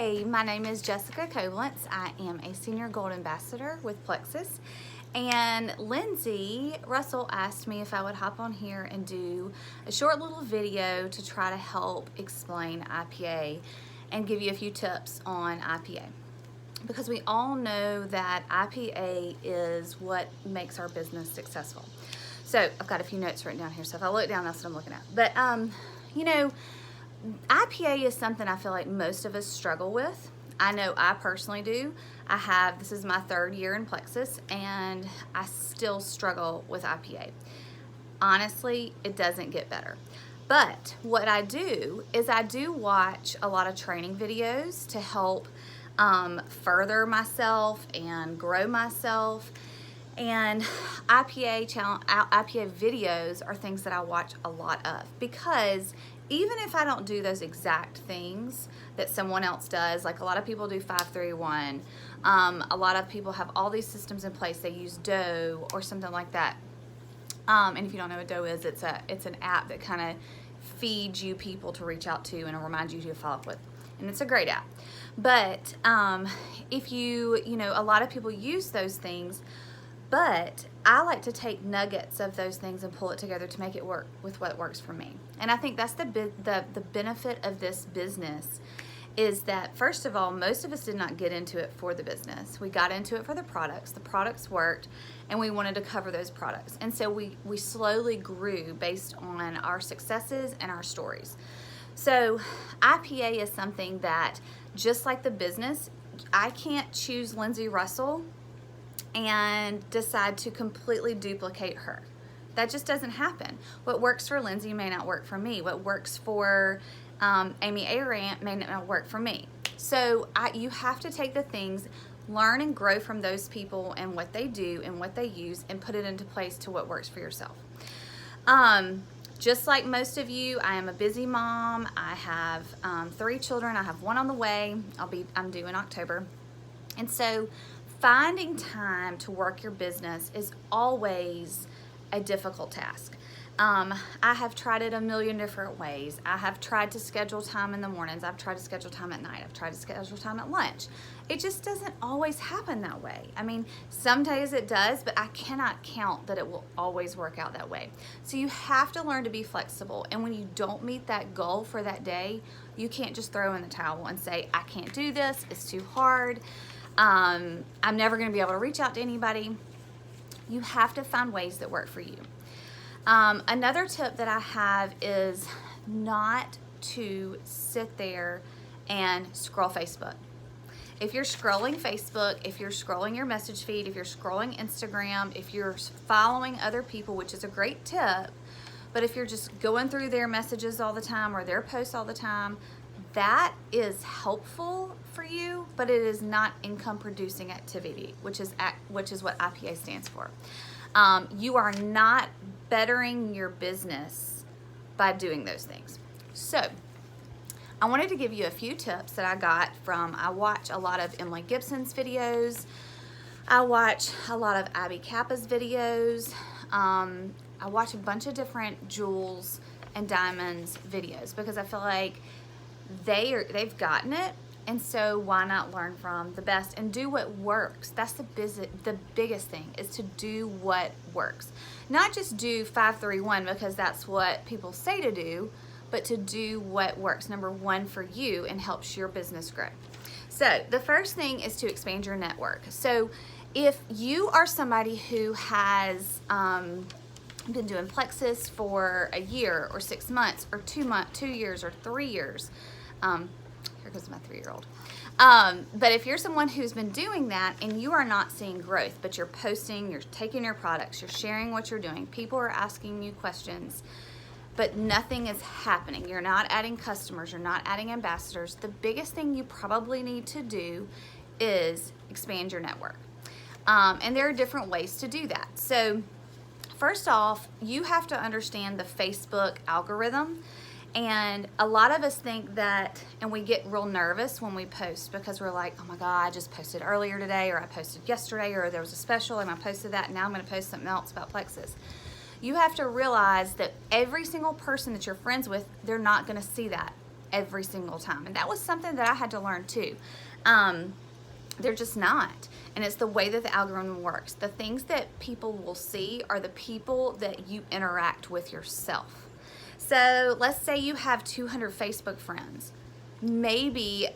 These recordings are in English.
Hey, my name is Jessica Koblentz. I am a Senior Gold Ambassador with Plexus. And Lindsay Russell asked me if I would hop on here and do a short little video to try to help explain IPA and give you a few tips on IPA. Because we all know that IPA is what makes our business successful. So I've got a few notes written down here, so if I look down, that's what I'm looking at. But, IPA is something I feel like most of us struggle with. I know I personally do. This is my third year in Plexus, and I still struggle with IPA. Honestly, it doesn't get better. But what I do is I do watch a lot of training videos to help further myself and grow myself. And IPA videos are things that I watch a lot of, because even if I don't do those exact things that someone else does, like a lot of people do 5-3-1, a lot of people have all these systems in place. They use Doe or something like that. And if you don't know what Doe is, it's an app that kind of feeds you people to reach out to and reminds you to follow up with. And it's a great app. But if a lot of people use those things, but I like to take nuggets of those things and pull it together to make it work with what works for me. And I think that's the benefit of this business, is that, first of all, most of us did not get into it for the business. We got into it for the products. The products worked, and we wanted to cover those products. And so we slowly grew based on our successes and our stories. So IPA is something that, just like the business, I can't choose Lindsay Russell and decide to completely duplicate her. That just doesn't happen. What works for Lindsay may not work for me. What works for Amy Arant may not work for me. So you have to take the things, learn and grow from those people and what they do and what they use, and put it into place to what works for yourself. Just like most of you, I am a busy mom. I have 3 children. I have one on the way. I'm due in October. And so finding time to work your business is always a difficult task. I have tried it a million different ways. I have tried to schedule time in the mornings. I've tried to schedule time at night. I've tried to schedule time at lunch. It just doesn't always happen that way. I mean, some days it does, but I cannot count that it will always work out that way. So you have to learn to be flexible. And when you don't meet that goal for that day, you can't just throw in the towel and say, I can't do this. It's too hard. I'm never going to be able to reach out to anybody. You have to find ways that work for you. Another tip that I have is not to sit there and scroll Facebook. If you're scrolling Facebook, if you're scrolling your message feed, if you're scrolling Instagram, if you're following other people, which is a great tip, but if you're just going through their messages all the time or their posts all the time, that is helpful for you, but it is not income producing activity, which is what IPA stands for. You are not bettering your business by doing those things. So I wanted to give you a few tips that I got I watch a lot of Emily Gibson's videos. I watch a lot of Abby Kappa's videos. I watch a bunch of different Jules and Diamond's videos, because I feel like they've gotten it, and so why not learn from the best and do what works? That's the biggest thing, is to do what works. Not just do 5-3-1 because that's what people say to do, but to do what works, number one, for you and helps your business grow. So the first thing is to expand your network. So if you are somebody who has been doing Plexus for a year or 6 months or 2 years or 3 years, here goes my 3-year-old. But if you're someone who's been doing that and you are not seeing growth, but you're posting, you're taking your products, you're sharing what you're doing, people are asking you questions, but nothing is happening. You're not adding customers, you're not adding ambassadors. The biggest thing you probably need to do is expand your network. And there are different ways to do that. So first off, you have to understand the Facebook algorithm. And a lot of us think that, and we get real nervous when we post, because we're like, oh my God, I just posted earlier today, or I posted yesterday, or there was a special and I posted that, and now I'm going to post something else about Plexus. You have to realize that every single person that you're friends with, they're not going to see that every single time. And that was something that I had to learn too. They're just not. And it's the way that the algorithm works. The things that people will see are the people that you interact with yourself. So let's say you have 200 Facebook friends. Maybe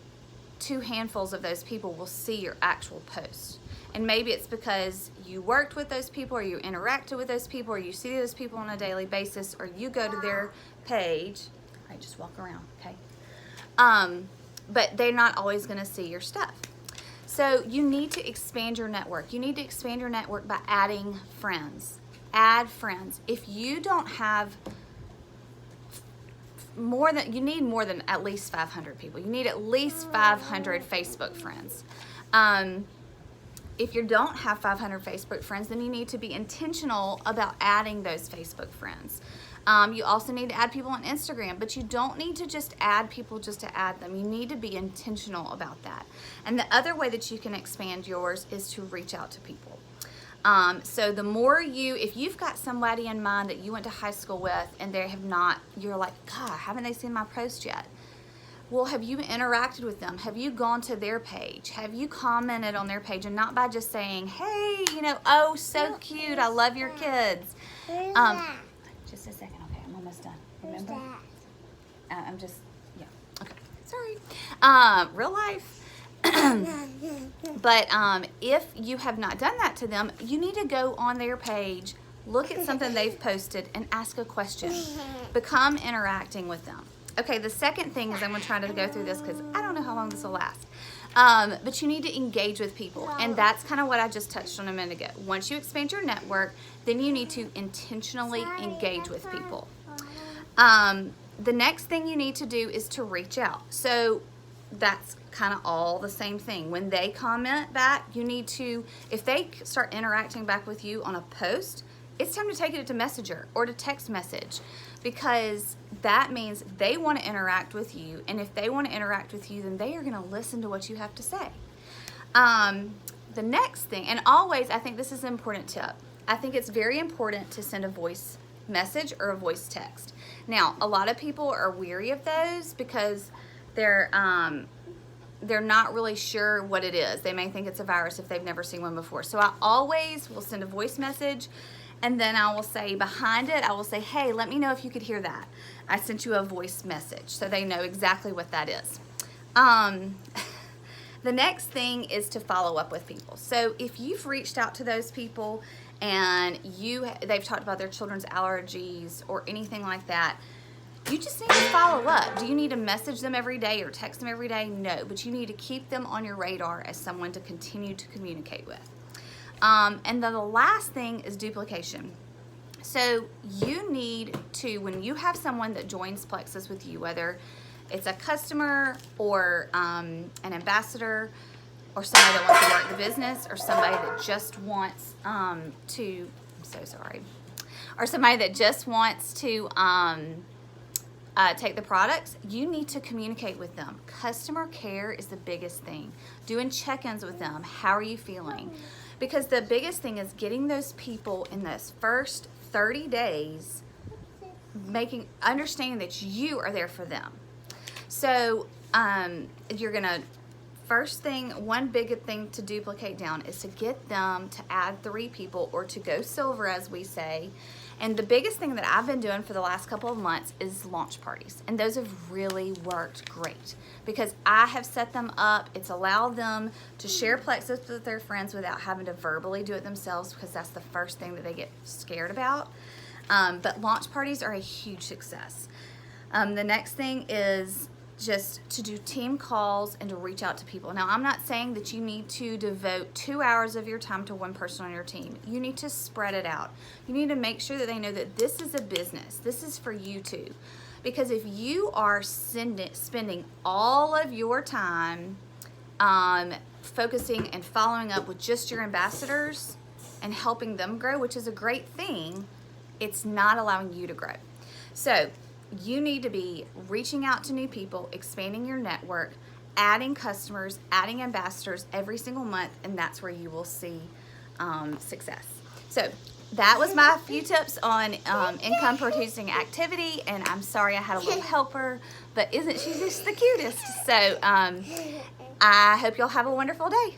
2 handfuls of those people will see your actual post. And maybe it's because you worked with those people, or you interacted with those people, or you see those people on a daily basis, or you go to their page. All right, just walk around, okay? But they're not always going to see your stuff. So you need to expand your network. You need to expand your network by adding friends. Add friends. If you don't have you need more than at least 500 people. You need at least 500 Facebook friends. If you don't have 500 Facebook friends, then you need to be intentional about adding those Facebook friends. You also need to add people on Instagram, but you don't need to just add people just to add them. You need to be intentional about that. And the other way that you can expand yours is to reach out to people. So the more if you've got somebody in mind that you went to high school with and they have not, you're like, God, haven't they seen my post yet? Well, have you interacted with them? Have you gone to their page? Have you commented on their page? And not by just saying, hey, oh, so cute, I love your kids. Just a second, okay, I'm almost done. Remember? I'm just, yeah, okay, sorry. Real life. But if you have not done that to them, you need to go on their page, look at something they've posted, and ask a question. Become interacting with them. Okay, the second thing is I'm going to try to go through this because I don't know how long this will last. But you need to engage with people, and that's kind of what I just touched on a minute ago. Once you expand your network, then you need to intentionally engage with people. The next thing you need to do is to reach out. So that's kind of all the same thing. When they comment back, you need to, if they start interacting back with you on a post, it's time to take it to Messenger or to text message, because that means they want to interact with you. And if they want to interact with you, then they are going to listen to what you have to say. The next thing, and always, I think this is an important tip. I think it's very important to send a voice message or a voice text. Now, a lot of people are weary of those because they're not really sure what it is. They may think it's a virus if they've never seen one before. So I always will send a voice message, and then I will say behind it, I will say, hey, let me know if you could hear that. I sent you a voice message, so they know exactly what that is. The next thing is to follow up with people. So if you've reached out to those people and they've talked about their children's allergies or anything like that, you just need to follow up. Do you need to message them every day or text them every day? No, but you need to keep them on your radar as someone to continue to communicate with. And then the last thing is duplication. So you need to, when you have someone that joins Plexus with you, whether it's a customer or an ambassador or somebody that wants to work the business or somebody that just wants or somebody that just wants to take the products, you need to communicate with them. Customer care is the biggest thing. Doing check-ins with them. How are you feeling? Because the biggest thing is getting those people in this first 30 days, understanding that you are there for them. So you're gonna, one big thing to duplicate down is to get them to add 3 people or to go silver, as we say. And the biggest thing that I've been doing for the last couple of months is launch parties. And those have really worked great because I have set them up. It's allowed them to share Plexus with their friends without having to verbally do it themselves, because that's the first thing that they get scared about. But launch parties are a huge success. The next thing is just to do team calls and to reach out to people. Now, I'm not saying that you need to devote 2 hours of your time to one person on your team. You need to spread it out. You need to make sure that they know that this is a business. This is for you too. Because if you are spending all of your time focusing and following up with just your ambassadors and helping them grow, which is a great thing, it's not allowing you to grow. So you need to be reaching out to new people, expanding your network, adding customers, adding ambassadors every single month, and that's where you will see success. So that was my few tips on income producing activity, and I'm sorry I had a little helper, but isn't she just the cutest? So I hope y'all have a wonderful day.